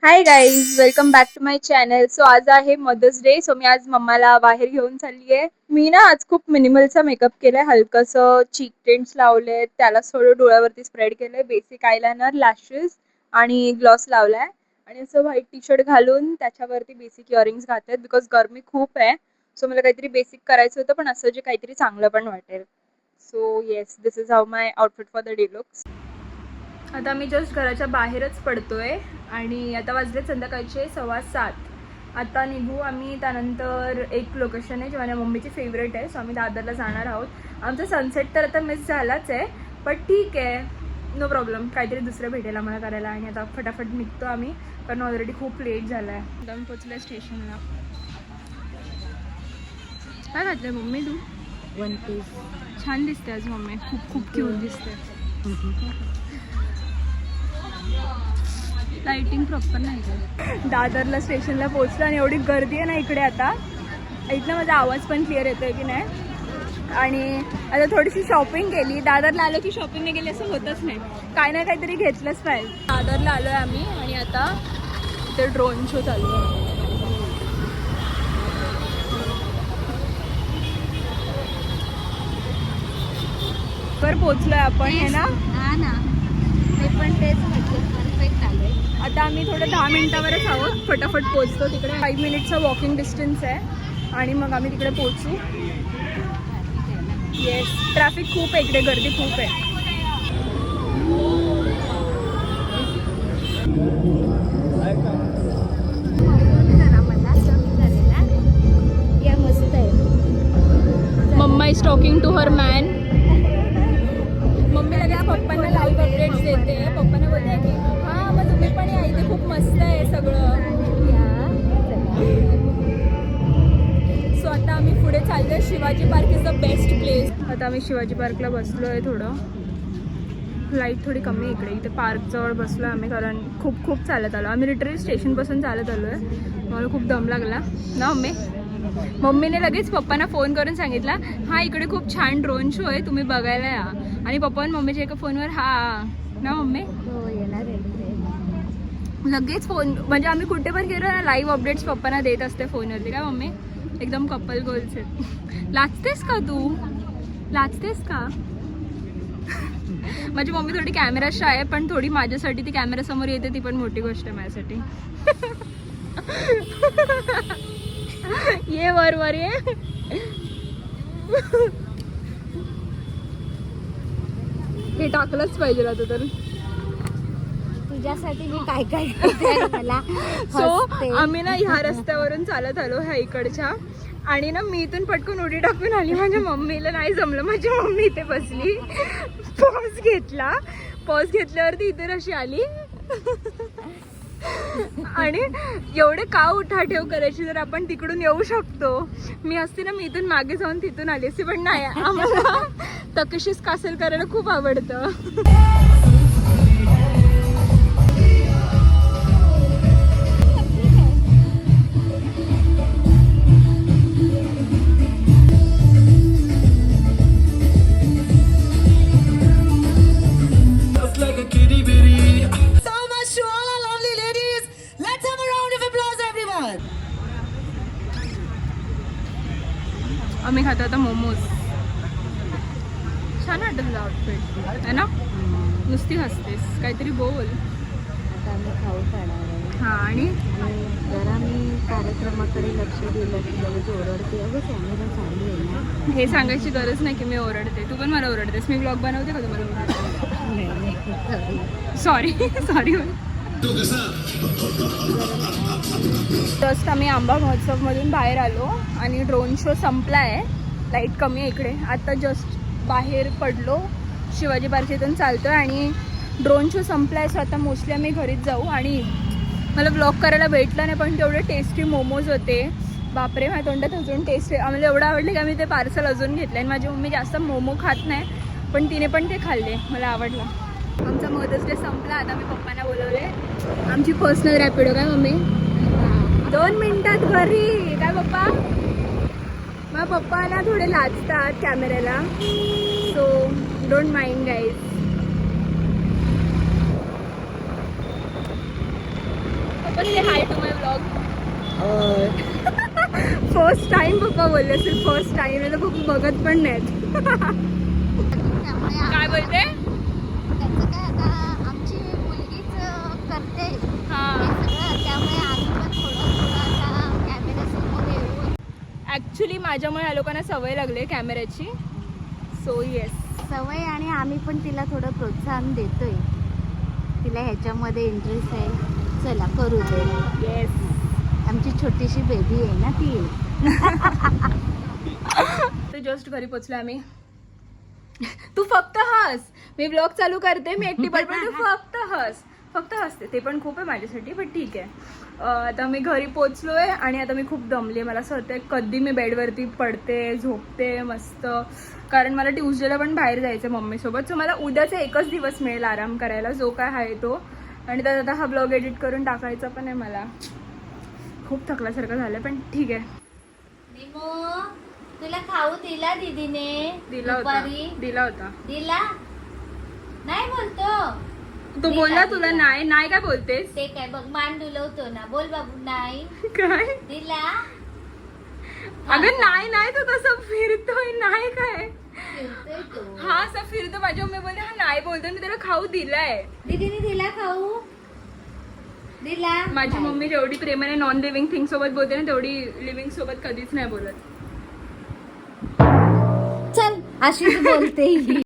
High guys, welcome back to my channel. So आज आहे mother's day. So मी आज मम्माला बाहेर घेऊन चालली आहे. मी ना आज खूप मिनिमलचा मेकअप केलाय. हलकंसं चीक टिंट्स लावले, त्याला थोडं डोळ्यावरती स्प्रेड केलंय, बेसिक आयलायनर, लॅशेस आणि ग्लॉस लावलाय आणि असं व्हाईट टी शर्ट घालून त्याच्यावरती बेसिक इयरिंग्स घातलेत बिकॉज गरमी खूप आहे. सो मला काहीतरी बेसिक करायचं होतं, पण असं जे काहीतरी चांगलं पण वाटेल. So yes, this is how my outfit for the day looks. आता मी जस्ट घराच्या बाहेरच पडतोय आणि आता वाजले संध्याकाळचे 7:15. आता निघू आम्ही. त्यानंतर एक लोकेशन आहे जे माझ्या मम्मीची फेवरेट आहे, सो आम्ही दादरला जाणार आहोत. आमचा सनसेट तर आता मिस झालाच आहे, पण ठीक आहे, नो प्रॉब्लेम. काहीतरी दुसरं भेटेल आम्हाला करायला. आणि आता फटाफट निघतो आम्ही, कारण ऑलरेडी खूप लेट झाला आहे. एकदम पोचलं स्टेशनला. काय घातलं मम्मी तू? One piece. छान दिसते आज मम्मी, खूप खूप क्यूट दिसते. लाइटिंग प्रॉपर नाही का. दादरला स्टेशनला पोहोचलं आणि एवढी गर्दी आहे ना इकडे. आता इथनं माझा आवाज पण क्लिअर येतोय की नाही. आणि आता थोडीशी शॉपिंग केली. दादरला आलो की शॉपिंग नाही केली असं होतच नाही, काय ना काहीतरी घेतलंच पाहिजे. दादरला आलोय आम्ही आणि आता इथे ड्रोन शो चालू आहे. वर पोहोचलोय आपण हे ना. हा ना, मी पण तेच म्हटलं, परफेक्ट आलंय. आता आम्ही थोडं 10 मिनिटावरच आहोत, फटाफट पोहोचतो. तिकडे 5 मिनिटचं वॉकिंग डिस्टन्स आहे आणि मग आम्ही तिकडे पोहोचू. येस, ट्रॅफिक खूप आहे इकडे, गर्दी खूप आहे. या मस्त आहे. Mama is talking to her man. Mummy लगेच पप्पांना लाईव्ह अपडेट्स देते. पप्पांना बोलते की हां मग तुम्ही पण या, इथे खूप मस्त आहे सगळं. सो आता आम्ही पुढे चाललोय. Shivaji park is the best place. आता आम्ही शिवाजी पार्कला बसलो आहे. थोडं लाईट थोडी कमी आहे इकडे. इथे पार्कजवळ बसलो आहे आम्ही, कारण खूप खूप चालत आलो आम्ही. लिटरली स्टेशनपासून चालत आलो आहे. मला खूप दम लागला ना मम्मी. मम्मीने लगेच पप्पांना फोन करून सांगितला, हा इकडे खूप छान ड्रोन शो आहे, तुम्ही बघायला या. आणि पप्पा आणि मम्मीच्या एका फोनवर हा ना मम्मी हो, येणार आहे. लगेच फोन. म्हणजे आम्ही कुठे पण गेलो ना, लाईव्ह अपडेट्स पप्पांना देत असते फोनवरती. काय मम्मी एकदम कपल गोल्स आहेत. लाजतेस का तू? लाजतेस का? माझी मम्मी थोडी कॅमेरा शाय आहे, पण थोडी माझ्यासाठी ती कॅमेऱ्यासमोर येते, ती पण मोठी गोष्ट आहे माझ्यासाठी. ये वर वर ये. हे टाकलंच पाहिजे आता तर. तुझ्यासाठी मी काय काय करते मला. सो आम्ही ना ह्या रस्त्यावरून चालत आलो ह्या इकडच्या. आणि ना मी इथून पटकन उडी टाकून आली. माझ्या मम्मीला नाही जमलं. माझी मम्मी इथे बसली, पॉज घेतला. पॉज घेतल्यावरती इथून अशी आली. आणि एवढे का उठाठेव करायची, जर आपण तिकडून येऊ शकतो. मी असते ना, मी इथून मागे जाऊन तिथून आली असते. पण नाही, आम्हाला तकशीस कासल करायला खूप आवडतं. आम्ही खातो आता मोमोज. छान वाटत तुझं आउटफिट आहे ना. नुसती हसतेस, काहीतरी बोल. आता आम्ही खाऊ खाणार आहे. हां, आणि जरा मी कार्यक्रमाकडे लक्ष दिलं की लगेच ओरडते, अगं कॅमेरा चालू आहे ना. हे सांगायची गरज नाही की मी ओरडते. तू पण मला ओरडतेस. मी ब्लॉग बनवते का तुम्हाला? Sorry sorry. जस्ट आम्ही आंबा महोत्सवमधून बाहेर आलो आणि ड्रोन शो संपला आहे. लाईट कमी आहे इकडे. आता जस्ट बाहेर पडलो, शिवाजी पार्क इथून चालतो आहे आणि ड्रोन शो संपला आहे. सो आता मोस्टली आम्ही घरीच जाऊ. आणि मला ब्लॉग करायला भेटलं नाही, पण तेवढे टेस्टी मोमोज होते. बापरे, माझ्या तोंडात अजून टेस्ट. आम्हाला एवढं आवडलं की आम्ही ते पार्सल अजून घेतलं. आणि माझी मम्मी जास्त मोमो खात नाही, पण तिने पण ते खाल्ले, मला आवडलं. आमचा मदर्स डे संपला. आता मी पप्पांना बोलवले. आमची पर्सनल रॅपिडो. काय मम्मी 2 मिनिटात घरी. काय पप्पा? मग पप्पा ना थोडे लाजतात कॅमेऱ्याला, सो डोंट माइंड गाईज. पप्पा say hi to my blog. First time पप्पा बोलले असेल, फर्स्ट टाइम आहे तर पप्पा बघत पण नाहीत. काय बोलते? त्याचं काय आता आमची मुलगीच करते हां हे सगळं, त्यामुळे आम्ही पण थोडं आता कॅमेऱ्यासमोर येऊ. ॲक्च्युली माझ्यामुळे या लोकांना सवय लागली कॅमेऱ्याची. So yes. सवय आणि आम्ही पण तिला थोडं प्रोत्साहन देतोय. तिला ह्याच्यामध्ये इंटरेस्ट आहे, चला करू दे. येस. आमची छोटीशी बेबी आहे ना ती. तर जस्ट घरी पोचलो आम्ही. तू फक्त हस. मी ब्लॉग चालू करते, मी एकटी बडबड, तू फक्त हस. फक्त हसते, ते पण खूप आहे माझ्यासाठी, पण ठीक आहे. आता मी घरी पोचलोय आणि आता मी खूप दमली. मला असं होतं कधी मी बेडवरती पडते, झोपते मस्त, कारण मला ट्यूजडेला पण बाहेर जायचं मम्मीसोबत. सो मला उद्याचा एकच दिवस मिळेल आराम करायला, जो काय आहे तो. आणि त्यात आता हा ब्लॉग एडिट करून टाकायचा पण आहे. मला खूप थकल्यासारखं झालं, पण ठीक आहे. निमो, तुला खाऊ दिला दीदीने? दिला होता. दिला नाही बोलतो तो बोलला तुला नाही नाही काय बोलतेस? ते काय बघ, मान डुलवतो ना. बोल बाबू नाही काय दिला. अगं नाही नाही, तो तसं फिरतोय. नाही काय फिरतोय तो. हा असं फिरतो. माझी मम्मी बोलते हा नाही बोलतोय, मी त्याला खाऊ दिलाय. दीदीने दिला खाऊ? दिला. माझी मम्मी जेवढी प्रेमाने नॉन लिव्हिंग थिंग सोबत बोलते ना, तेवढी लिव्हिंग सोबत कधीच नाही बोलत. चल अशीच बोलते ही.